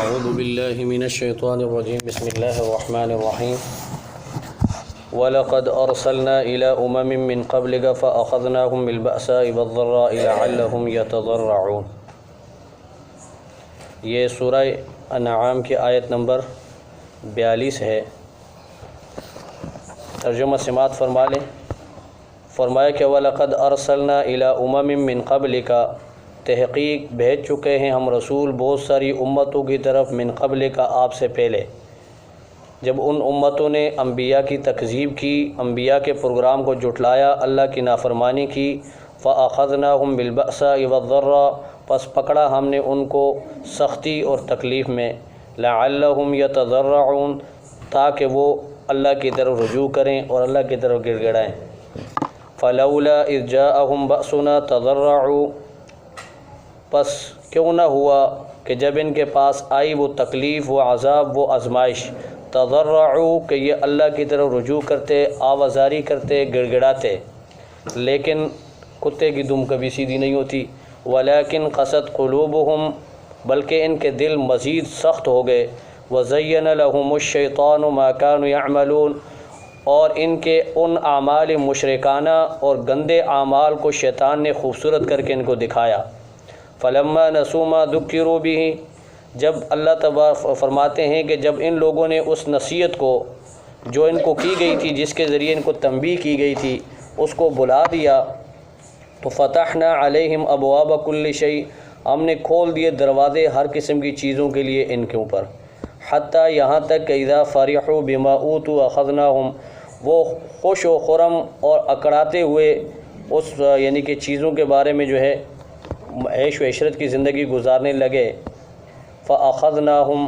اعوذ باللہ من الشیطان الرجیم بسم اللہ الرحمن الرحیم وَلَقَدْ أَرْسَلْنَا إِلَىٰ أُمَمٍ مِّن قَبْلِكَ فَأَخَذْنَاهُمْ بِالْبَأْسَاءِ وَالضَّرَّاءِ لَعَلَّهُمْ يَتَضَرَّعُونَ۔ یہ سورہ انعام کی آیت نمبر 42 ہے۔ ترجمہ سماعت فرما لیں۔ فرمایا کہ وَلَقَدْ أَرْسَلْنَا إِلَىٰ أُمَمٍ مِّن قَبْلِكَ، تحقیق بھیج چکے ہیں ہم رسول بہت ساری امتوں کی طرف، من قبل کا آپ سے پہلے، جب ان امتوں نے انبیاء کی تکذیب کی، انبیاء کے پروگرام کو جھٹلایا، اللہ کی نافرمانی کی، فَأَخَذْنَاهُمْ بِالْبَأْسَاءِ وَالضَّرَّاءِ، پس پکڑا ہم نے ان کو سختی اور تکلیف میں، لَعَلَّهُمْ يَتَضَرَّعُونَ، تاکہ وہ اللہ کی طرف رجوع کریں اور اللہ کی طرف گڑ گڑائیں۔ فَلَوْلَا إِذْ جَاءَهُمْ بَأْسُنَا تَضَرَّعُوا، پس کیوں نہ ہوا کہ جب ان کے پاس آئی وہ تکلیف، وہ عذاب، وہ آزمائش، تضرعوا کہ یہ اللہ کی طرف رجوع کرتے، آوازاری کرتے، گڑ گڑاتے، لیکن کتے کی دم کبھی سیدھی نہیں ہوتی۔ ولیکن قست قلوبہم، بلکہ ان کے دل مزید سخت ہو گئے۔ وزین لہم الشیطان ما کانوا یعملون، اور ان کے ان اعمال مشرکانہ اور گندے اعمال کو شیطان نے خوبصورت کر کے ان کو دکھایا۔ فلما نسوا ما ذکروا به، جب اللہ تبارک فرماتے ہیں کہ جب ان لوگوں نے اس نصیحت کو جو ان کو کی گئی تھی، جس کے ذریعے ان کو تنبیہ کی گئی تھی، اس کو بلا دیا، تو فتحنا علیہم ابواب کل شیء، ہم نے کھول دیے دروازے ہر قسم کی چیزوں کے لیے ان کے اوپر، حتیٰ یہاں تک کہ اذا فرحوا بما اوتوا اخذناہم، وہ خوش و خرم اور اکڑاتے ہوئے اس یعنی کہ چیزوں کے بارے میں جو ہے عیش و عشرت کی زندگی گزارنے لگے، فَأَخَذْنَاهُمْ،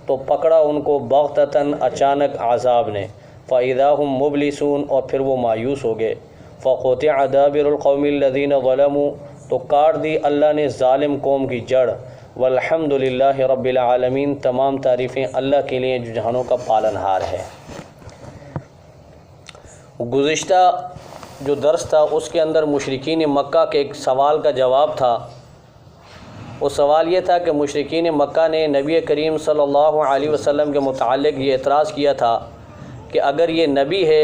تو پکڑا ان کو بغتتاً اچانک عذاب نے، فَإِذَا هُمْ مُبْلِسُونَ، اور پھر وہ مایوس ہو گئے۔ فَقُطِعَ دَابِرُ الْقَوْمِ الَّذِينَ ظَلَمُوا، تو کاٹ دی اللہ نے ظالم قوم کی جڑ۔ وَالْحَمْدُ لِلَّهِ رَبِّ الْعَالَمِينَ، تمام تعریفیں اللہ کے لیے جو جہانوں کا پالنہار ہے۔ گزشتہ جو درس تھا اس کے اندر مشرکین مکہ کے ایک سوال کا جواب تھا۔ وہ سوال یہ تھا کہ مشرکین مکہ نے نبی کریم صلی اللہ علیہ وسلم کے متعلق یہ اعتراض کیا تھا کہ اگر یہ نبی ہے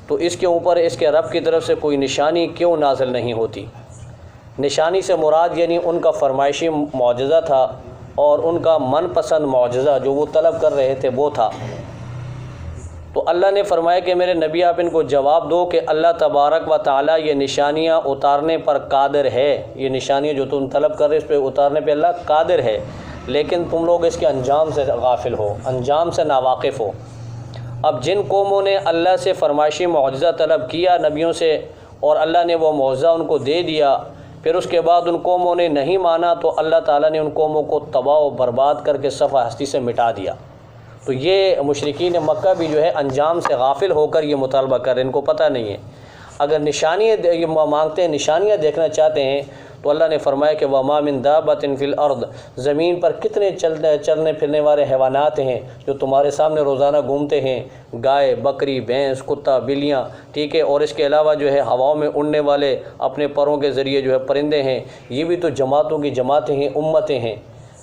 تو اس کے اوپر اس کے رب کی طرف سے کوئی نشانی کیوں نازل نہیں ہوتی۔ نشانی سے مراد یعنی ان کا فرمائشی معجزہ تھا، اور ان کا من پسند معجزہ جو وہ طلب کر رہے تھے وہ تھا۔ تو اللہ نے فرمایا کہ میرے نبی آپ ان کو جواب دو کہ اللہ تبارک و تعالیٰ یہ نشانیاں اتارنے پر قادر ہے، یہ نشانیاں جو تم طلب کر رہے اس پہ اتارنے پہ اللہ قادر ہے، لیکن تم لوگ اس کے انجام سے غافل ہو، انجام سے ناواقف ہو۔ اب جن قوموں نے اللہ سے فرمائشی معجزہ طلب کیا نبیوں سے، اور اللہ نے وہ معجزہ ان کو دے دیا، پھر اس کے بعد ان قوموں نے نہیں مانا، تو اللہ تعالیٰ نے ان قوموں کو تباہ و برباد کر کے صفحہ ہستی سے مٹا دیا۔ تو یہ مشرکین مکہ بھی جو ہے انجام سے غافل ہو کر یہ مطالبہ کر رہے ہیں، ان کو پتہ نہیں ہے۔ اگر نشانیاں مانگتے ہیں، نشانیاں دیکھنا چاہتے ہیں، تو اللہ نے فرمایا کہ وَمَا مِن دَابَّةٍ فِي الْأَرْضِ، زمین پر کتنے چلنے پھرنے والے حیوانات ہیں جو تمہارے سامنے روزانہ گھومتے ہیں، گائے، بکری، بھینس، کتا، بلیاں، ٹھیک ہے، اور اس کے علاوہ جو ہے ہواؤں میں اڑنے والے اپنے پروں کے ذریعے جو ہے پرندے ہیں، یہ بھی تو جماعتوں کی جماعتیں ہیں، امتیں ہیں۔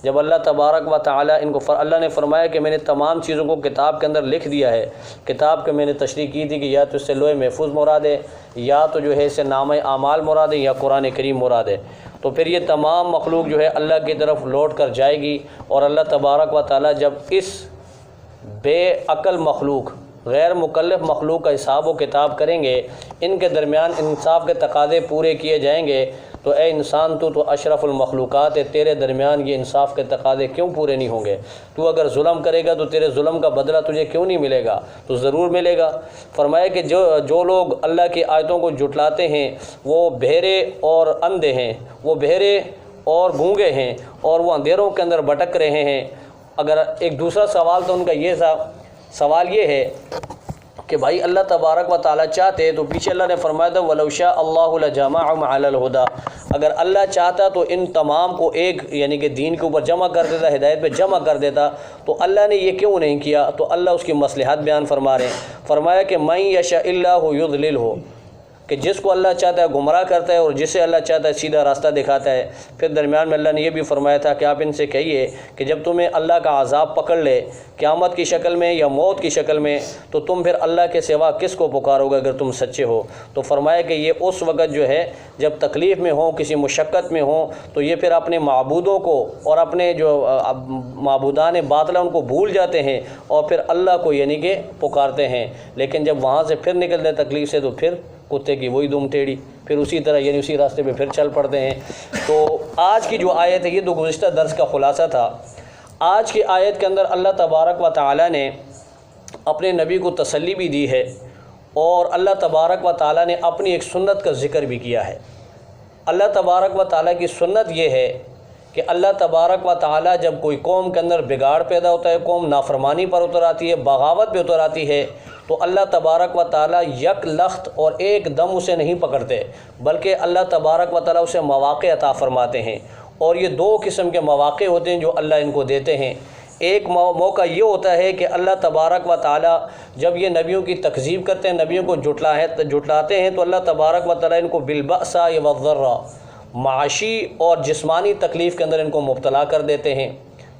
جب اللہ تبارک و تعالیٰ ان کو اللہ نے فرمایا کہ میں نے تمام چیزوں کو کتاب کے اندر لکھ دیا ہے، کتاب کے میں نے تشریح کی تھی کہ یا تو اس سے لوح محفوظ مراد ہے، یا تو جو ہے اس سے نامہ اعمال مراد ہے، یا قرآن کریم مراد ہے، تو پھر یہ تمام مخلوق جو ہے اللہ کی طرف لوٹ کر جائے گی، اور اللہ تبارک و تعالیٰ جب اس بے عقل مخلوق، غیر مکلف مخلوق کا حساب و کتاب کریں گے، ان کے درمیان انصاف کے تقاضے پورے کیے جائیں گے، تو اے انسان تو اشرف المخلوقات ہے، تیرے درمیان یہ انصاف کے تقاضے کیوں پورے نہیں ہوں گے؟ تو اگر ظلم کرے گا تو تیرے ظلم کا بدلہ تجھے کیوں نہیں ملے گا؟ تو ضرور ملے گا۔ فرمایا کہ جو لوگ اللہ کی آیتوں کو جھٹلاتے ہیں وہ بہرے اور اندھے ہیں، وہ بہرے اور گونگے ہیں، اور وہ اندھیروں کے اندر بھٹک رہے ہیں۔ اگر ایک دوسرا سوال تو ان کا یہ تھا، سوال یہ ہے کہ بھائی اللہ تبارک و تعالیٰ چاہتے تو پیچھے اللہ نے فرمایا تھا وَلَوْ شَاءَ اللَّهُ لَجَمَعَهُمْ عَلَى الْهُدَىٰ، اگر اللہ چاہتا تو ان تمام کو ایک یعنی کہ دین کے اوپر جمع کر دیتا، ہدایت پہ جمع کر دیتا، تو اللہ نے یہ کیوں نہیں کیا؟ تو اللہ اس کی مصلحت بیان فرما رہے ہیں۔ فرمایا کہ مَن یَشَاءِ اللَّهُ یُضْلِلْهُ، کہ جس کو اللہ چاہتا ہے گمراہ کرتا ہے اور جسے اللہ چاہتا ہے سیدھا راستہ دکھاتا ہے۔ پھر درمیان میں اللہ نے یہ بھی فرمایا تھا کہ آپ ان سے کہیے کہ جب تمہیں اللہ کا عذاب پکڑ لے قیامت کی شکل میں یا موت کی شکل میں تو تم پھر اللہ کے سوا کس کو پکارو گے اگر تم سچے ہو؟ تو فرمایا کہ یہ اس وقت جو ہے جب تکلیف میں ہوں، کسی مشقت میں ہوں، تو یہ پھر اپنے معبودوں کو اور اپنے جو معبودان باطلہ ان کو بھول جاتے ہیں اور پھر اللہ کو یعنی کہ پکارتے ہیں، لیکن جب وہاں سے پھر نکلتے تکلیف سے تو پھر کتے کی وہی دم ٹیڑھی، پھر اسی طرح یعنی اسی راستے پہ پھر چل پڑتے ہیں۔ تو آج کی جو آیت ہے یہ تو گزشتہ درس کا خلاصہ تھا۔ آج کی آیت کے اندر اللہ تبارک و تعالی نے اپنے نبی کو تسلی بھی دی ہے اور اللہ تبارک و تعالی نے اپنی ایک سنت کا ذکر بھی کیا ہے۔ اللہ تبارک و تعالی کی سنت یہ ہے کہ اللہ تبارک و تعالی جب کوئی قوم کے اندر بگاڑ پیدا ہوتا ہے، قوم نافرمانی پر اتر آتی ہے، بغاوت پہ اتر آتی ہے، تو اللہ تبارک و تعالی یک لخت اور ایک دم اسے نہیں پکڑتے، بلکہ اللہ تبارک و تعالی اسے مواقع عطا فرماتے ہیں۔ اور یہ دو قسم کے مواقع ہوتے ہیں جو اللہ ان کو دیتے ہیں۔ ایک موقع یہ ہوتا ہے کہ اللہ تبارک و تعالی جب یہ نبیوں کی تکذیب کرتے ہیں، نبیوں کو جھٹلاتے ہیں، تو اللہ تبارک و تعالی ان کو بالبأساء والضراء معاشی اور جسمانی تکلیف کے اندر ان کو مبتلا کر دیتے ہیں،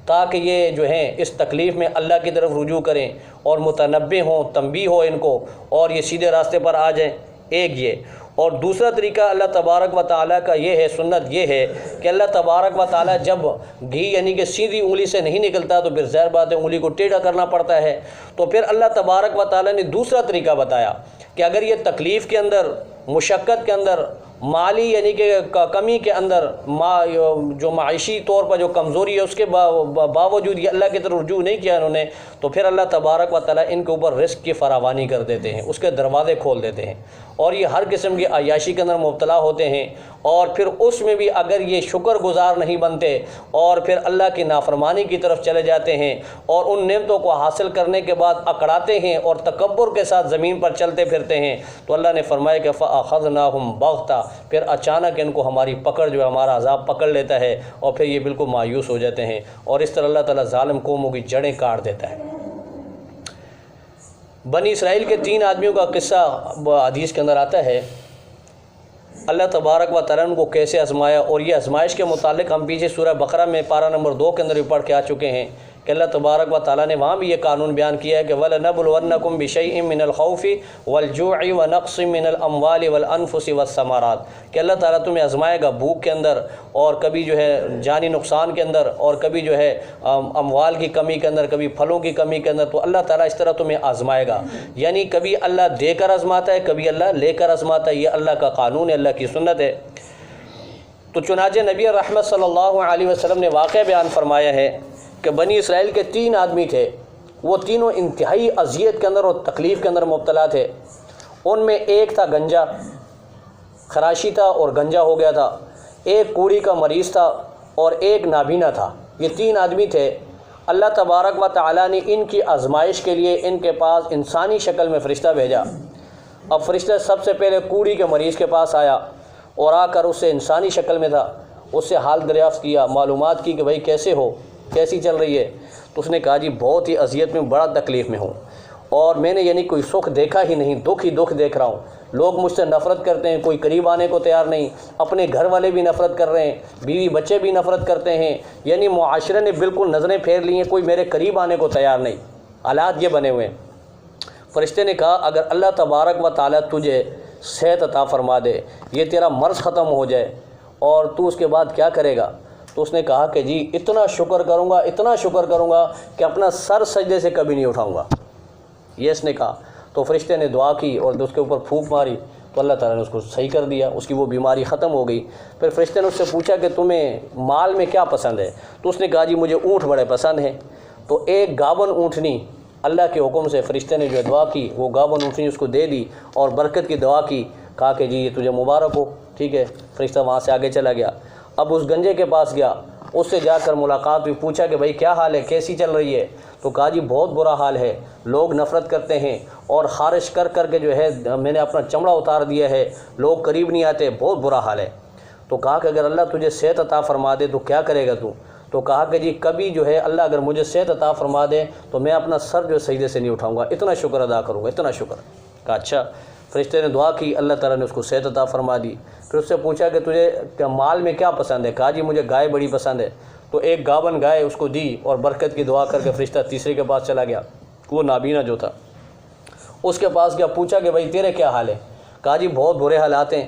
تاکہ یہ جو ہیں اس تکلیف میں اللہ کی طرف رجوع کریں اور متنبہ ہوں، تنبیہ ہو ان کو اور یہ سیدھے راستے پر آ جائیں۔ ایک یہ، اور دوسرا طریقہ اللہ تبارک و تعالیٰ کا یہ ہے، سنت یہ ہے کہ اللہ تبارک و تعالیٰ جب گھی یعنی کہ سیدھی انگلی سے نہیں نکلتا تو پھر ظاہر بات ہے انگلی کو ٹیڑھا کرنا پڑتا ہے، تو پھر اللہ تبارک و تعالیٰ نے دوسرا طریقہ بتایا کہ اگر یہ تکلیف کے اندر، مشقت کے اندر، مالی یعنی کہ کمی کے اندر، جو معاشی طور پر جو کمزوری ہے اس کے باوجود یہ اللہ کی طرف رجوع نہیں کیا انہوں نے، تو پھر اللہ تبارک و تعالیٰ ان کے اوپر رزق کی فراوانی کر دیتے ہیں، اس کے دروازے کھول دیتے ہیں، اور یہ ہر قسم کی عیاشی کے اندر مبتلا ہوتے ہیں، اور پھر اس میں بھی اگر یہ شکر گزار نہیں بنتے اور پھر اللہ کی نافرمانی کی طرف چلے جاتے ہیں اور ان نعمتوں کو حاصل کرنے کے بعد اکڑاتے ہیں اور تکبر کے ساتھ زمین پر چلتے پھرتے ہیں، تو اللہ نے فرمایا کہ فَأَخَذْنَاهُمْ بَغْتَةً، پھر اچانک ان کو ہماری پکڑ جو ہے، ہمارا عذاب پکڑ لیتا ہے اور پھر یہ بالکل مایوس ہو جاتے ہیں، اور اس طرح اللہ تعالیٰ ظالم قوموں کی جڑیں کاٹ دیتا ہے۔ بنی اسرائیل کے 3 آدمیوں کا قصہ حدیث کے اندر آتا ہے، اللہ تبارک و تعالیٰ نے کو کیسے آزمایا، اور یہ آزمائش کے متعلق ہم پیچھے سورہ بقرہ میں پارہ نمبر 2 کے اندر بھی پڑھ کے آ چکے ہیں کہ اللہ تبارک و تعالیٰ نے وہاں بھی یہ قانون بیان کیا ہے کہ وَلَنَبْلُوَنَّكُمْ بِشَيْءٍ مِّنَ الْخَوْفِ وَالْجُوعِ وَنَقْصٍ مِّنَ الْأَمْوَالِ وَالْأَنفُسِ وَالثَّمَرَاتِ، کہ اللہ تعالیٰ تمہیں آزمائے گا بھوک کے اندر، اور کبھی جو ہے جانی نقصان کے اندر، اور کبھی جو ہے اموال کی کمی کے اندر، کبھی پھلوں کی کمی کے اندر، تو اللہ تعالیٰ اس طرح تمہیں آزمائے گا، یعنی کبھی اللہ دے کر آزماتا ہے، کبھی اللہ لے کر آزماتا ہے، یہ اللہ کا قانون ہے، اللہ کی سنت ہے۔ تو چنانچہ نبی رحمت صلی اللہ علیہ وسلم نے واقعہ بیان فرمایا ہے کہ بنی اسرائیل کے 3 آدمی تھے، وہ تینوں انتہائی اذیت کے اندر اور تکلیف کے اندر مبتلا تھے۔ ان میں ایک تھا گنجا، خراشی تھا اور گنجا ہو گیا تھا، ایک کوڑی کا مریض تھا اور ایک نابینا تھا۔ یہ 3 آدمی تھے۔ اللہ تبارک و تعالیٰ نے ان کی آزمائش کے لیے ان کے پاس انسانی شکل میں فرشتہ بھیجا۔ اب فرشتہ سب سے پہلے کوڑی کے مریض کے پاس آیا اور آ کر اس سے انسانی شکل میں تھا، اس سے حال دریافت کیا، معلومات کی کہ بھائی کیسے ہو، کیسی چل رہی ہے؟ تو اس نے کہا جی بہت ہی اذیت میں، بڑا تکلیف میں ہوں، اور میں نے یعنی کوئی سکھ دیکھا ہی نہیں، دکھ ہی دکھ دیکھ رہا ہوں، لوگ مجھ سے نفرت کرتے ہیں، کوئی قریب آنے کو تیار نہیں، اپنے گھر والے بھی نفرت کر رہے ہیں، بیوی بچے بھی نفرت کرتے ہیں، یعنی معاشرے نے بالکل نظریں پھیر لی ہیں، کوئی میرے قریب آنے کو تیار نہیں، حالات یہ بنے ہوئے ہیں۔ فرشتے نے کہا اگر اللہ تبارک و تعالیٰ تجھے صحت عطا فرما دے، یہ تیرا مرض ختم ہو جائے، اور تو اس کے بعد کیا کرے گا؟ تو اس نے کہا کہ جی اتنا شکر کروں گا، اتنا شکر کروں گا کہ اپنا سر سجدے سے کبھی نہیں اٹھاؤں گا، یہ اس نے کہا۔ تو فرشتے نے دعا کی اور اس کے اوپر پھونک ماری، تو اللہ تعالیٰ نے اس کو صحیح کر دیا، اس کی وہ بیماری ختم ہو گئی۔ پھر فرشتے نے اس سے پوچھا کہ تمہیں مال میں کیا پسند ہے؟ تو اس نے کہا جی مجھے اونٹ بڑے پسند ہیں۔ تو ایک گابن اونٹنی اللہ کے حکم سے فرشتے نے جو دعا کی، وہ گابن اونٹنی اس کو دے دی اور برکت کی دعا کی، کہا کہ جی یہ تجھے مبارک ہو، ٹھیک ہے۔ فرشتہ وہاں سے آگے چلا گیا، اب اس گنجے کے پاس گیا، اس سے جا کر ملاقات بھی، پوچھا کہ بھائی کیا حال ہے، کیسی چل رہی ہے؟ تو کہا جی بہت برا حال ہے، لوگ نفرت کرتے ہیں اور خارش کر کر کے جو ہے میں نے اپنا چمڑا اتار دیا ہے، لوگ قریب نہیں آتے، بہت برا حال ہے۔ تو کہا کہ اگر اللہ تجھے صحت عطا فرما دے تو کیا کرے گا تو؟ تو کہا کہ جی کبھی جو ہے اللہ اگر مجھے صحت عطا فرما دے تو میں اپنا سر جو سجدے سے نہیں اٹھاؤں گا، اتنا شکر ادا کروں گا، اتنا شکر۔ کہا اچھا۔ فرشتے نے دعا کی، اللہ تعالیٰ نے اس کو صحت عطا فرما دی۔ پھر اس سے پوچھا کہ تجھے مال میں کیا پسند ہے؟ کہا جی مجھے گائے بڑی پسند ہے۔ تو ایک گاون گائے اس کو دی اور برکت کی دعا کر کے فرشتہ تیسرے کے پاس چلا گیا، وہ نابینا جو تھا اس کے پاس گیا، پوچھا کہ بھائی تیرے کیا حال ہے؟ کہا جی بہت برے حالات ہیں،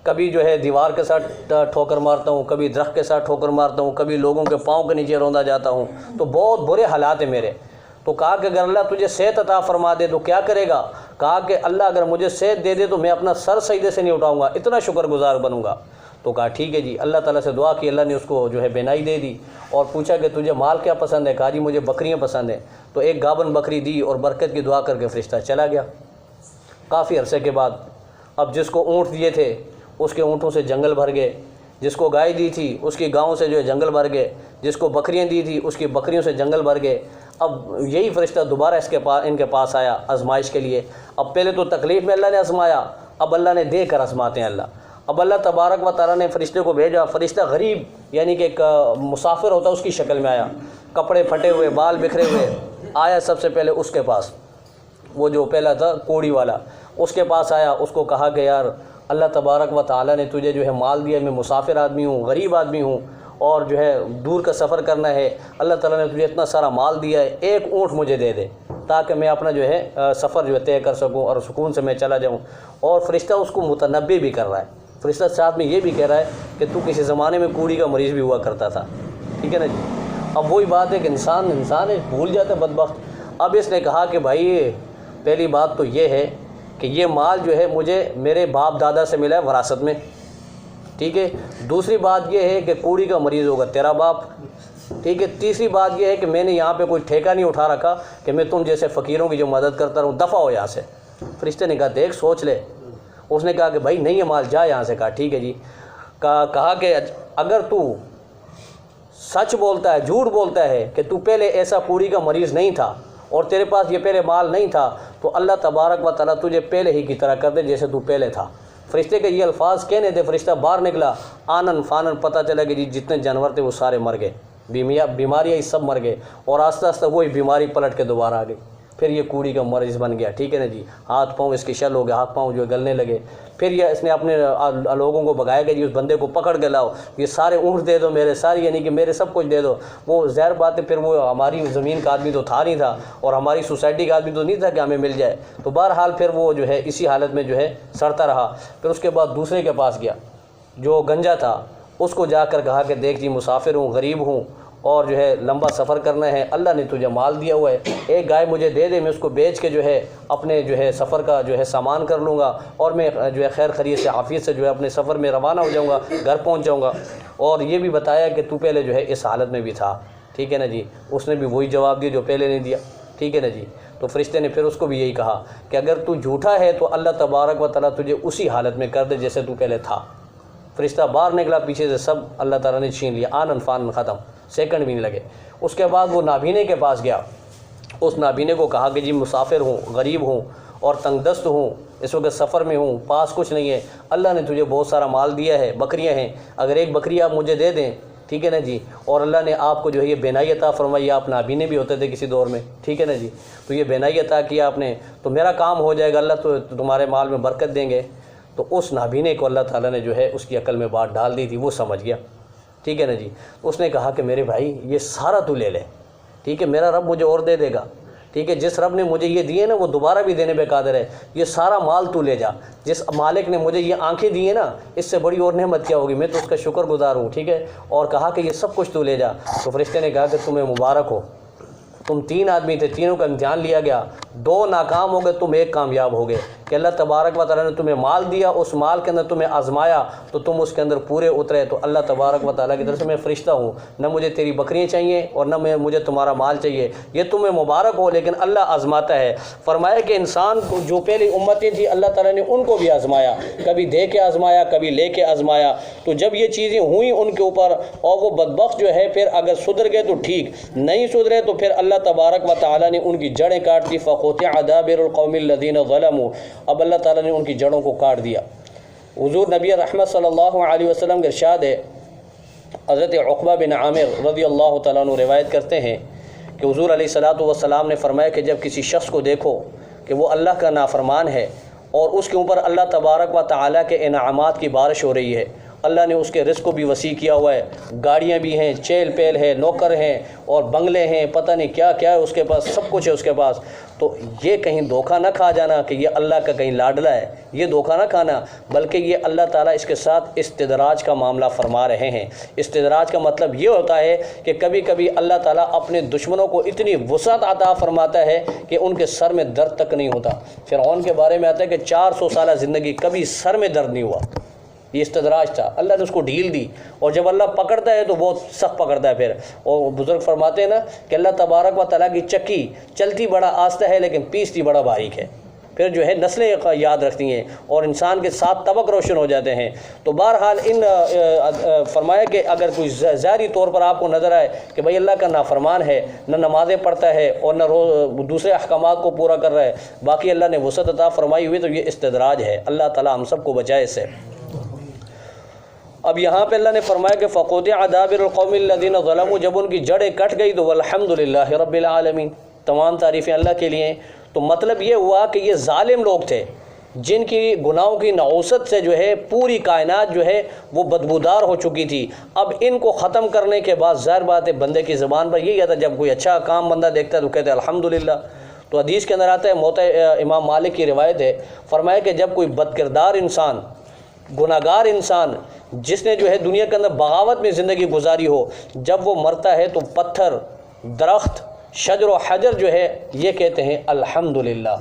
کبھی جو ہے دیوار کے ساتھ ٹھوکر مارتا ہوں، کبھی درخت کے ساتھ ٹھوکر مارتا ہوں، کبھی لوگوں کے پاؤں کے نیچے روندا جاتا ہوں، تو بہت برے حالات ہیں میرے۔ تو کہا کہ اگر اللہ تجھے صحت عطا فرما دے تو کیا کرے گا؟ کہا کہ اللہ اگر مجھے صحت دے دے تو میں اپنا سر سجدے سے نہیں اٹھاؤں گا، اتنا شکر گزار بنوں گا۔ تو کہا ٹھیک ہے جی، اللہ تعالیٰ سے دعا کی، اللہ نے اس کو جو ہے بینائی دے دی۔ اور پوچھا کہ تجھے مال کیا پسند ہے؟ کہا جی مجھے بکریاں پسند ہیں۔ تو ایک گابن بکری دی اور برکت کی دعا کر کے فرشتہ چلا گیا۔ کافی عرصے کے بعد اب جس کو اونٹ دیے تھے اس کے اونٹوں سے جنگل بھر گئے، جس کو گائے دی تھی اس کی گاؤں سے جو ہے جنگل بھر گئے، جس کو بکریاں دی تھی اس کی بکریوں سے جنگل بھر گئے۔ اب یہی فرشتہ دوبارہ ان کے پاس آیا آزمائش کے لیے۔ اب پہلے تو تکلیف میں اللہ نے آزمایا، اب اللہ نے دے کر آزماتے ہیں اللہ۔ اب اللہ تبارک و تعالیٰ نے فرشتے کو بھیجا، فرشتہ غریب یعنی کہ ایک مسافر ہوتا اس کی شکل میں آیا، کپڑے پھٹے ہوئے، بال بکھرے ہوئے آیا۔ سب سے پہلے اس کے پاس، وہ جو پہلا تھا کوڑی والا، اس کے پاس آیا، اس کو کہا کہ یار اللہ تبارک و تعالیٰ نے تجھے جو ہے مال دیا، میں مسافر آدمی ہوں، غریب آدمی ہوں، اور جو ہے دور کا سفر کرنا ہے، اللہ تعالیٰ نے تجھے اتنا سارا مال دیا ہے، ایک اونٹ مجھے دے دے تاکہ میں اپنا جو ہے سفر جو ہے طے کر سکوں اور سکون سے میں چلا جاؤں۔ اور فرشتہ اس کو متنبع بھی کر رہا ہے، فرشتہ ساتھ میں یہ بھی کہہ رہا ہے کہ تو کسی زمانے میں کوڑی کا مریض بھی ہوا کرتا تھا، ٹھیک ہے نا جی۔ اب وہی بات ہے کہ انسان ہے، بھول جاتا ہے بدبخت۔ اب اس نے کہا کہ بھائی پہلی بات تو یہ ہے کہ یہ مال جو ہے مجھے میرے باپ دادا سے ملا ہے وراثت میں، ٹھیک ہے۔ دوسری بات یہ ہے کہ کوڑی کا مریض ہوگا تیرا باپ، ٹھیک ہے۔ تیسری بات یہ ہے کہ میں نے یہاں پہ کوئی ٹھیکہ نہیں اٹھا رکھا کہ میں تم جیسے فقیروں کی جو مدد کرتا رہوں، دفع ہو یہاں سے۔ فرشتے نے کہا دیکھ سوچ لے۔ اس نے کہا کہ بھائی نہیں ہے مال، جا یہاں سے۔ کہا ٹھیک ہے جی۔ کہا کہ اگر تو سچ بولتا ہے، جھوٹ بولتا ہے کہ تو پہلے ایسا کوڑی کا مریض نہیں تھا اور تیرے پاس یہ پہلے مال نہیں تھا، تو اللہ تبارک و تعالیٰ تجھے پہلے ہی کی طرح کر دے جیسے تو پہلے تھا۔ فرشتے کے یہ الفاظ کہنے تھے، فرشتہ باہر نکلا، آنن فانن پتہ چلا کہ جی جتنے جانور تھے وہ سارے مر گئے، بیماریاں سب مر گئے، اور آہستہ آہستہ وہی بیماری پلٹ کے دوبارہ آ گئی۔ پھر یہ کوڑی کا مریض بن گیا، ٹھیک ہے نا جی۔ ہاتھ پاؤں اس کے شل ہو گئے، ہاتھ پاؤں جو گلنے لگے۔ پھر یہ اس نے اپنے لوگوں کو بگایا کہ جی اس بندے کو پکڑ کے لاؤ، یہ سارے اونٹ دے دو میرے، ساری یعنی کہ میرے سب کچھ دے دو۔ وہ ظاہر بات ہے پھر وہ ہماری زمین کا آدمی تو تھا نہیں تھا اور ہماری سوسائٹی کا آدمی تو نہیں تھا کہ ہمیں مل جائے۔ تو بہرحال پھر وہ جو ہے اسی حالت میں جو ہے سڑتا رہا۔ پھر اس کے بعد دوسرے کے پاس گیا جو گنجا تھا، اس کو جا کر کہا کہ دیکھ جی مسافر ہوں، غریب ہوں، اور جو ہے لمبا سفر کرنا ہے، اللہ نے تجھے مال دیا ہوا ہے، ایک گائے مجھے دے دے، میں اس کو بیچ کے جو ہے اپنے جو ہے سفر کا جو ہے سامان کر لوں گا، اور میں جو ہے خیر خرید سے عافیت سے جو ہے اپنے سفر میں روانہ ہو جاؤں گا، گھر پہنچ جاؤں گا۔ اور یہ بھی بتایا کہ تو پہلے جو ہے اس حالت میں بھی تھا، ٹھیک ہے نا جی۔ اس نے بھی وہی جواب دیا جو پہلے نہیں دیا، ٹھیک ہے نا جی۔ تو فرشتے نے پھر اس کو بھی یہی کہا کہ اگر تو جھوٹا ہے تو اللہ تبارک و تعالیٰ تجھے اسی حالت میں کر دے جیسے تو پہلے تھا۔ فرشتہ باہر نکلا، پیچھے سے سب اللہ تعالیٰ نے چھین لیا، آنن فانن ختم، سیکنڈ بھی نہیں لگے۔ اس کے بعد وہ نابینے کے پاس گیا، اس نابینے کو کہا کہ جی مسافر ہوں، غریب ہوں اور تنگ دست ہوں، اس وقت سفر میں ہوں، پاس کچھ نہیں ہے، اللہ نے تجھے بہت سارا مال دیا ہے، بکریاں ہیں، اگر ایک بکری آپ مجھے دے دیں، ٹھیک ہے نا جی۔ اور اللہ نے آپ کو جو ہے یہ بینائی عطا فرمائی، آپ نابینے بھی ہوتے تھے کسی دور میں، ٹھیک ہے نا جی۔ تو یہ بینائی عطا کیا آپ نے، تو میرا کام ہو جائے گا، اللہ تو تمہارے مال میں برکت دیں گے۔ تو اس نابینے کو اللہ تعالیٰ نے جو ہے اس کی عقل میں بات ڈال دی تھی، وہ سمجھ گیا، ٹھیک ہے نا جی۔ اس نے کہا کہ میرے بھائی یہ سارا تو لے لے، ٹھیک ہے، میرا رب مجھے اور دے دے گا، ٹھیک ہے، جس رب نے مجھے یہ دیے نا وہ دوبارہ بھی دینے پہ قادر ہے، یہ سارا مال تو لے جا، جس مالک نے مجھے یہ آنکھیں دی ہیں نا اس سے بڑی اور نعمت کیا ہوگی، میں تو اس کا شکر گزار ہوں، ٹھیک ہے۔ اور کہا کہ یہ سب کچھ تو لے جا۔ تو فرشتے نے کہا کہ تمہیں مبارک ہو، تم 3 آدمی تھے، تینوں کا امتحان لیا گیا، 2 ناکام ہو گئے، تم 1 کامیاب ہو گئے، کہ اللہ تبارک و تعالیٰ نے تمہیں مال دیا، اس مال کے اندر تمہیں آزمایا تو تم اس کے اندر پورے اترے۔ تو اللہ تبارک و تعالیٰ کی طرف سے میں فرشتہ ہوں، نہ مجھے تیری بکریاں چاہیے اور نہ مجھے تمہارا مال چاہیے، یہ تمہیں مبارک ہو، لیکن اللہ آزماتا ہے۔ فرمایا کہ انسان کو جو پہلی امتیں تھیں اللہ تعالیٰ نے ان کو بھی آزمایا، کبھی دے کے آزمایا، کبھی لے کے آزمایا۔ تو جب یہ چیزیں ہوئیں ان کے اوپر اور وہ بدبخت جو ہے پھر اگر سدھر گئے تو ٹھیک، نہیں سدھرے تو پھر اللہ تبارک و تعالیٰ نے ان کی جڑیں کاٹ دی، فقطع دابر القوم الذین ظلموا، اب اللہ تعالیٰ نے ان کی جڑوں کو کاٹ دیا۔ حضور نبی رحمت صلی اللہ علیہ وسلم کا ارشاد ہے، حضرت عقبہ بن عامر رضی اللہ تعالیٰ عنہ روایت کرتے ہیں کہ حضور علیہ الصلوۃ والسلام نے فرمایا کہ جب کسی شخص کو دیکھو کہ وہ اللہ کا نافرمان ہے اور اس کے اوپر اللہ تبارک و تعالیٰ کے انعامات کی بارش ہو رہی ہے، اللہ نے اس کے رزق کو بھی وسیع کیا ہوا ہے، گاڑیاں بھی ہیں، چیل پیل ہے، نوکر ہیں اور بنگلے ہیں، پتہ نہیں کیا کیا ہے اس کے پاس، سب کچھ ہے اس کے پاس. تو یہ کہیں دھوکہ نہ کھا جانا کہ یہ اللہ کا کہیں لاڈلا ہے، یہ دھوکہ نہ کھانا، بلکہ یہ اللہ تعالیٰ اس کے ساتھ استدراج کا معاملہ فرما رہے ہیں. استدراج کا مطلب یہ ہوتا ہے کہ کبھی کبھی اللہ تعالیٰ اپنے دشمنوں کو اتنی وسعت عطا فرماتا ہے کہ ان کے سر میں درد تک نہیں ہوتا. فرعون کے بارے میں آتا ہے کہ 400 سالہ زندگی کبھی سر میں درد نہیں ہوا. یہ استدراج تھا، اللہ نے اس کو ڈھیل دی، اور جب اللہ پکڑتا ہے تو بہت سخت پکڑتا ہے پھر. اور بزرگ فرماتے ہیں نا کہ اللہ تبارک و تعالیٰ کی چکی چلتی بڑا آہستہ ہے لیکن پیستی بڑا باریک ہے. پھر جو ہے نسلیں یاد رکھتی ہیں اور انسان کے 7 طبق روشن ہو جاتے ہیں. تو بہرحال فرمایا کہ اگر کوئی ظاہری طور پر آپ کو نظر آئے کہ بھئی اللہ کا نافرمان ہے، نہ نمازیں پڑھتا ہے اور نہ دوسرے احکامات کو پورا کر رہا ہے، باقی اللہ نے وسعت عطا فرمائی ہوئی، تو یہ استدراج ہے. اللہ تعالیٰ ہم سب کو بچائے اس سے. اب یہاں پہ اللہ نے فرمایا کہ فَقُطِعَ دَابِرُ الْقَوْمِ الَّذِينَ ظَلَمُوا، جب ان کی جڑیں کٹ گئی تو وَالْحَمْدُ لِلَّهِ رَبِّ الْعَالَمِينَ، تمام تعریفیں اللہ کے لیے ہیں. تو مطلب یہ ہوا کہ یہ ظالم لوگ تھے جن کی گناہوں کی نعوست سے جو ہے پوری کائنات جو ہے وہ بدبودار ہو چکی تھی. اب ان کو ختم کرنے کے بعد ظاہر بات ہے بندے کی زبان پر یہی آتا ہے، جب کوئی اچھا کام بندہ دیکھتا ہے تو کہتے ہیں الحمدللہ. تو حدیث کے اندر آتا ہے، موطا امام مالک کی روایت ہے، فرمایا کہ جب کوئی بدکردار انسان، گناہگار انسان جس نے جو ہے دنیا کے اندر بغاوت میں زندگی گزاری ہو، جب وہ مرتا ہے تو پتھر، درخت، شجر و حجر جو ہے یہ کہتے ہیں الحمدللہ،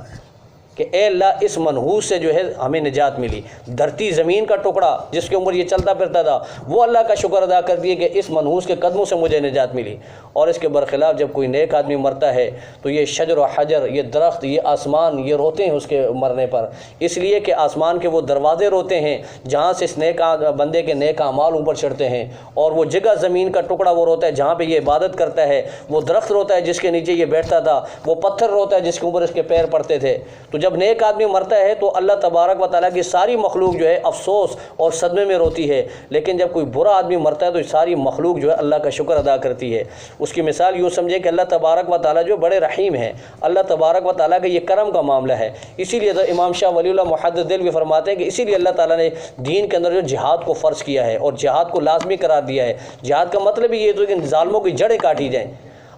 کہ اے اللہ اس منحوس سے جو ہے ہمیں نجات ملی. دھرتی زمین کا ٹکڑا جس کے اوپر یہ چلتا پھرتا تھا وہ اللہ کا شکر ادا کر دیے کہ اس منحوس کے قدموں سے مجھے نجات ملی. اور اس کے برخلاف جب کوئی نیک آدمی مرتا ہے تو یہ شجر و حجر، یہ درخت، یہ آسمان، یہ روتے ہیں اس کے مرنے پر، اس لیے کہ آسمان کے وہ دروازے روتے ہیں جہاں سے اس نیک بندے کے نیک اعمال اوپر چڑھتے ہیں، اور وہ جگہ زمین کا ٹکڑا وہ روتا ہے جہاں پہ یہ عبادت کرتا ہے، وہ درخت روتا ہے جس کے نیچے یہ بیٹھتا تھا، وہ پتھر روتا ہے جس کے اوپر اس کے پیر پڑتے تھے. تو جب نیک آدمی مرتا ہے تو اللہ تبارک و تعالیٰ کی ساری مخلوق جو ہے افسوس اور صدمے میں روتی ہے، لیکن جب کوئی برا آدمی مرتا ہے تو ساری مخلوق جو ہے اللہ کا شکر ادا کرتی ہے. اس کی مثال یوں سمجھے کہ اللہ تبارک و تعالیٰ جو بڑے رحیم ہیں، اللہ تبارک و تعالیٰ کا یہ کرم کا معاملہ ہے. اسی لیے تو امام شاہ ولی اللہ محدث دہلوی فرماتے ہیں کہ اسی لیے اللہ تعالیٰ نے دین کے اندر جو جہاد کو فرض کیا ہے اور جہاد کو لازمی قرار دیا ہے. جہاد کا مطلب یہ ہے کہ ظالموں کی جڑیں کاٹی جائیں.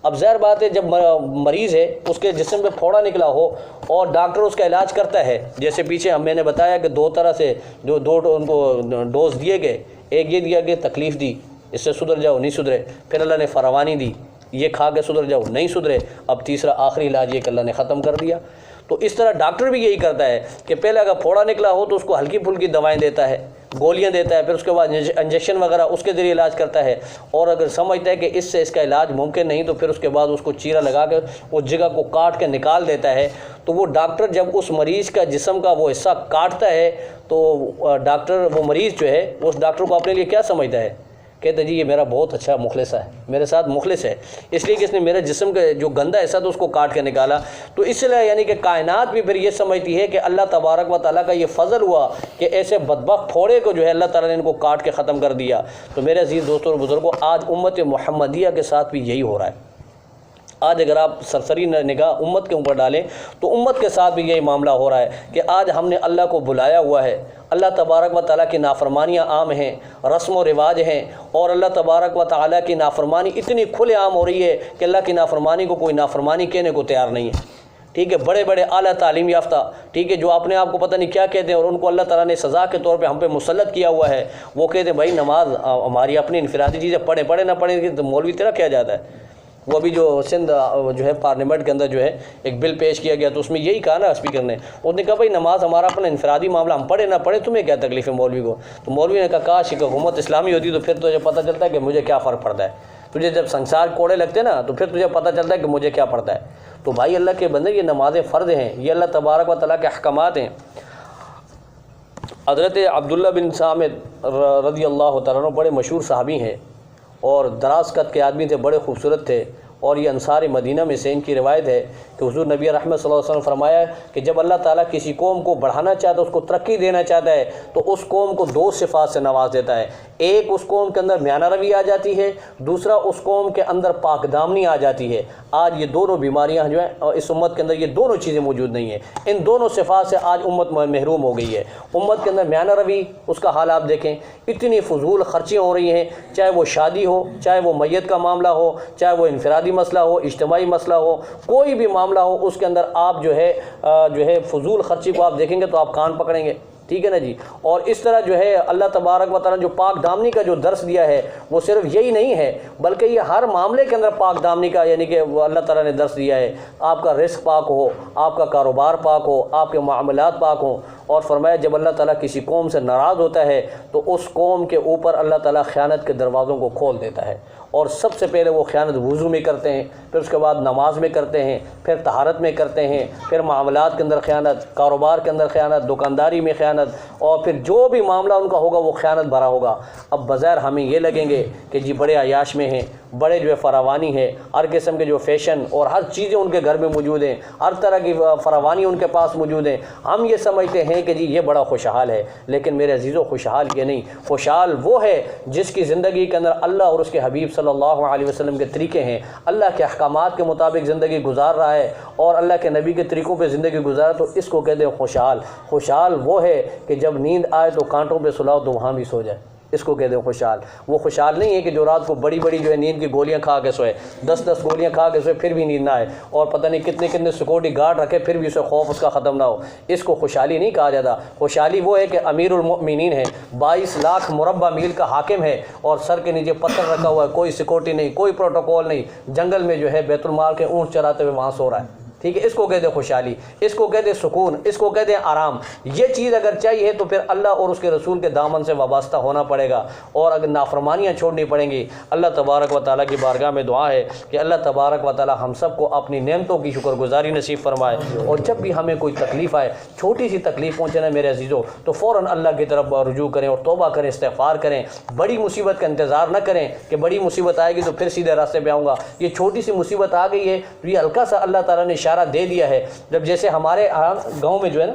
اب ظاہر بات ہے جب مریض ہے اس کے جسم پہ پھوڑا نکلا ہو اور ڈاکٹر اس کا علاج کرتا ہے، جیسے پیچھے میں نے بتایا کہ 2 طرح سے دو ان کو ڈوز دیے گئے، ایک یہ دیا کہ تکلیف دی، اس سے سدھر جاؤ، نہیں سدھرے، پھر اللہ نے فراوانی دی، یہ کھا کے سدھر جاؤ، نہیں سدھرے، اب تیسرا آخری علاج یہ کہ اللہ نے ختم کر دیا. تو اس طرح ڈاکٹر بھی یہی کرتا ہے کہ پہلے اگر پھوڑا نکلا ہو تو اس کو ہلکی پھلکی دوائیں دیتا ہے، گولیاں دیتا ہے، پھر اس کے بعد انجیکشن وغیرہ اس کے ذریعے علاج کرتا ہے، اور اگر سمجھتا ہے کہ اس سے اس کا علاج ممکن نہیں تو پھر اس کے بعد اس کو چیرا لگا کے اس جگہ کو کاٹ کے نکال دیتا ہے. تو وہ ڈاکٹر جب اس مریض کا جسم کا وہ حصہ کاٹتا ہے تو ڈاکٹر، وہ مریض جو ہے اس ڈاکٹر کو اپنے لیے کیا سمجھتا ہے؟ کہتے جی یہ میرا بہت اچھا مخلص ہے، میرے ساتھ مخلص ہے، اس لیے کہ اس نے میرے جسم کا جو گندا حصہ تھا اس کو کاٹ کے نکالا. تو اس لیے یعنی کہ کائنات بھی پھر یہ سمجھتی ہے کہ اللہ تبارک و تعالیٰ کا یہ فضل ہوا کہ ایسے بدبخت پھوڑے کو جو ہے اللہ تعالیٰ نے ان کو کاٹ کے ختم کر دیا. تو میرے عزیز دوستوں اور بزرگوں، آج امت محمدیہ کے ساتھ بھی یہی ہو رہا ہے. آج اگر آپ سرسری نگاہ امت کے اوپر ڈالیں تو امت کے ساتھ بھی یہی معاملہ ہو رہا ہے کہ آج ہم نے اللہ کو بلایا ہوا ہے، اللہ تبارک و تعالیٰ کی نافرمانیاں عام ہیں، رسم و رواج ہیں، اور اللہ تبارک و تعالیٰ کی نافرمانی اتنی کھلے عام ہو رہی ہے کہ اللہ کی نافرمانی کو کوئی نافرمانی کہنے کو تیار نہیں ہے. ٹھیک ہے، بڑے بڑے اعلیٰ تعلیم یافتہ، ٹھیک ہے، جو اپنے آپ کو پتہ نہیں کیا کہتے ہیں اور ان کو اللہ تعالیٰ نے سزا کے طور پہ ہم پہ مسلط کیا ہوا ہے، وہ کہتے ہیں بھائی نماز ہماری اپنی انفرادی چیزیں، پڑھے نہ پڑھیں تو مولوی تیرا کیا جاتا ہے. وہ ابھی جو سندھ جو ہے پارلیمنٹ کے اندر جو ہے ایک بل پیش کیا گیا تو اس میں یہی کہا نا اسپیکر نے، اس نے کہا بھائی نماز ہمارا اپنا انفرادی معاملہ، ہم پڑھے نہ پڑھیں تمہیں کیا تکلیف ہے مولوی کو. تو مولوی نے کہا کاش کہ حکومت اسلامی ہوتی تو پھر تجھے پتہ چلتا ہے کہ مجھے کیا فرق پڑتا ہے. تجھے جب سنسار کوڑے لگتے نا تو پھر تجھے پتہ چلتا ہے کہ مجھے کیا پڑتا ہے. تو بھائی اللہ کے بندے، یہ نمازیں فرض ہیں، یہ اللہ تبارک و تعالیٰ کے احکامات ہیں. حضرت عبداللہ بن سامت رضی اللہ تعالیٰ عنہ بڑے مشہور صحابی ہیں اور دراز قد کے آدمی تھے، بڑے خوبصورت تھے، اور یہ انصار مدینہ میں سے ان کی روایت ہے کہ حضور نبی رحمت صلی اللہ علیہ وسلم فرمایا کہ جب اللہ تعالیٰ کسی قوم کو بڑھانا چاہتا ہے، اس کو ترقی دینا چاہتا ہے، تو اس قوم کو دو صفات سے نواز دیتا ہے۔ ایک، اس قوم کے اندر میانہ روی آ جاتی ہے، دوسرا اس قوم کے اندر پاک دامنی آ جاتی ہے۔ آج یہ دونوں بیماریاں جو ہیں اس امت کے اندر یہ دونوں چیزیں موجود نہیں ہیں۔ ان دونوں صفات سے آج امت محروم ہو گئی ہے۔ امت کے اندر میانہ روی، اس کا حال آپ دیکھیں، اتنی فضول خرچیاں ہو رہی ہیں، چاہے وہ شادی ہو، چاہے وہ میت کا معاملہ ہو، چاہے وہ انفرادی مسئلہ ہو، اجتماعی مسئلہ ہو، کوئی بھی معاملہ ہو، اس کے اندر آپ جو ہے فضول خرچی کو آپ دیکھیں گے تو آپ کان پکڑیں گے، ٹھیک ہے نا جی۔ اور اس طرح جو ہے اللہ تبارک و تعالیٰ جو پاک دامنی کا جو درس دیا ہے وہ صرف یہی نہیں ہے، بلکہ یہ ہر معاملے کے اندر پاک دامنی کا یعنی کہ وہ اللہ تعالیٰ نے درس دیا ہے۔ آپ کا رزق پاک ہو، آپ کا کاروبار پاک ہو، آپ کے معاملات پاک ہوں، اور فرمایا جب اللہ تعالیٰ کسی قوم سے ناراض ہوتا ہے تو اس قوم کے اوپر اللہ تعالیٰ خیانت کے دروازوں کو کھول دیتا ہے، اور سب سے پہلے وہ خیانت وضو میں کرتے ہیں، پھر اس کے بعد نماز میں کرتے ہیں، پھر طہارت میں کرتے ہیں، پھر معاملات کے اندر خیانت، کاروبار کے اندر خیانت، دکانداری میں خیانت، اور پھر جو بھی معاملہ ان کا ہوگا وہ خیانت بھرا ہوگا۔ اب بظاہر ہمیں یہ لگیں گے کہ جی بڑے عیاش میں ہیں، بڑے جو ہے فراوانی ہے، ہر قسم کے جو فیشن اور ہر چیزیں ان کے گھر میں موجود ہیں، ہر طرح کی فراوانی ان کے پاس موجود ہیں، ہم یہ سمجھتے ہیں کہ جی یہ بڑا خوشحال ہے۔ لیکن میرے عزیزو، خوشحال یہ نہیں، خوشحال وہ ہے جس کی زندگی کے اندر اللہ اور اس کے حبیب صلی اللہ علیہ وسلم کے طریقے ہیں، اللہ کے احکامات کے مطابق زندگی گزار رہا ہے اور اللہ کے نبی کے طریقوں پہ زندگی گزارا، تو اس کو کہتے ہیں خوشحال۔ خوشحال وہ ہے کہ جب نیند آئے تو کانٹوں پہ سلاؤ تو وہاں بھی سو جائے، اس کو کہتے ہیں خوشحال۔ وہ خوشحال نہیں ہے کہ جو رات کو بڑی بڑی جو ہے نیند کی گولیاں کھا کے سوئے، 10 گولیاں کھا کے سوئے پھر بھی نیند نہ آئے، اور پتہ نہیں کتنے سیکورٹی گارڈ رکھے پھر بھی اسے خوف اس کا ختم نہ ہو۔ اس کو خوشحالی نہیں کہا جاتا۔ خوشحالی وہ ہے کہ امیر المؤمنین ہے، 22 لاکھ مربع میل کا حاکم ہے، اور سر کے نیچے پتھر رکھا ہوا ہے، کوئی سیکورٹی نہیں، کوئی پروٹوکول نہیں، جنگل میں جو ہے بیت المال کے اونٹ چراتے ہوئے وہاں سو رہا ہے، ٹھیک ہے۔ اس کو کہتے ہیں خوشحالی، اس کو کہتے ہیں سکون، اس کو کہتے ہیں آرام۔ یہ چیز اگر چاہیے تو پھر اللہ اور اس کے رسول کے دامن سے وابستہ ہونا پڑے گا، اور اگر نافرمانیاں چھوڑنی پڑیں گی۔ اللہ تبارک و تعالیٰ کی بارگاہ میں دعا ہے کہ اللہ تبارک و تعالیٰ ہم سب کو اپنی نعمتوں کی شکر گزاری نصیب فرمائے، اور جب بھی ہمیں کوئی تکلیف آئے، چھوٹی سی تکلیف پہنچے نا میرے عزیزوں، تو فوراً اللہ کی طرف رجوع کریں اور توبہ کریں، استغفار کریں۔ بڑی مصیبت کا انتظار نہ کریں کہ بڑی مصیبت آئے گی تو پھر سیدھے راستے پہ آؤں گا۔ یہ چھوٹی سی مصیبت آ گئی ہے تو یہ ہلکا سا اللہ تعالیٰ نے اشارہ دے دیا ہے۔ جب جیسے ہمارے گاؤں میں جو ہے نا،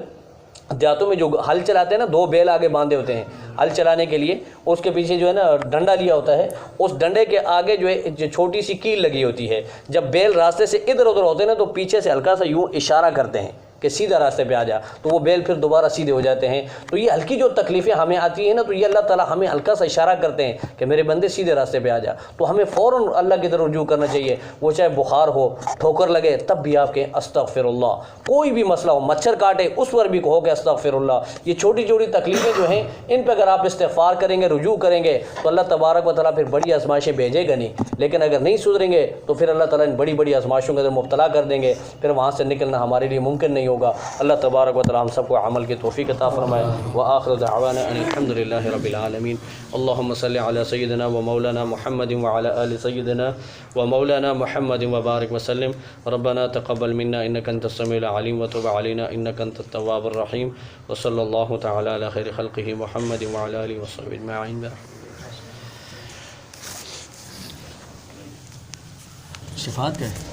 دیہاتوں میں جو ہل چلاتے ہیں نا، 2 بیل آگے باندھے ہوتے ہیں ہل چلانے کے لیے، اس کے پیچھے جو ہے نا ڈنڈا لیا ہوتا ہے، اس ڈنڈے کے آگے جو ہے جو چھوٹی سی کیل لگی ہوتی ہے۔ جب بیل راستے سے ادھر ادھر ہوتے ہیں نا تو پیچھے سے ہلکا سا یوں اشارہ کرتے ہیں کہ سیدھا راستے پہ آ جا، تو وہ بیل پھر دوبارہ سیدھے ہو جاتے ہیں۔ تو یہ ہلکی جو تکلیفیں ہمیں آتی ہیں نا، تو یہ اللہ تعالیٰ ہمیں ہلکا سا اشارہ کرتے ہیں کہ میرے بندے سیدھے راستے پہ آ جا، تو ہمیں فوراً اللہ کی طرف رجوع کرنا چاہیے۔ وہ چاہے بخار ہو، ٹھوکر لگے، تب بھی آپ کہیں استغفر اللہ۔ کوئی بھی مسئلہ ہو، مچھر کاٹے، اس پر بھی کہو کہ استغفر اللہ۔ یہ چھوٹی چھوٹی تکلیفیں جو ہیں ان پہ اگر آپ استغفار کریں گے، رجوع کریں گے، تو اللہ تبارک و تعالیٰ پھر بڑی آزمائشیں بھیجے گا نہیں۔ لیکن اگر نہیں سدھریں گے تو پھر اللہ تعالیٰ ان بڑی بڑی آزمائشوں کے اندر مبتلا کر دیں گے، پھر وہاں سے نکلنا ہمارے لیے ممکن نہیں ہوگا۔ اللہ تبارک و تعالیٰ ہم سب کو عمل کی توفیق عطا فرمائے۔ وآخر دعوانا ان الحمد للہ رب العالمین۔ اللهم صل على سيدنا ومولانا محمد وعلى آل سيدنا ومولانا محمد وبارك وسلم۔ ربنا تقبل منا انك انت السميع العليم وتب علينا انك انت التواب الرحيم، وصلى الله تعالى على خير خلقه محمد وعلى آله وصحبه اجمعين۔ صفات کا ہے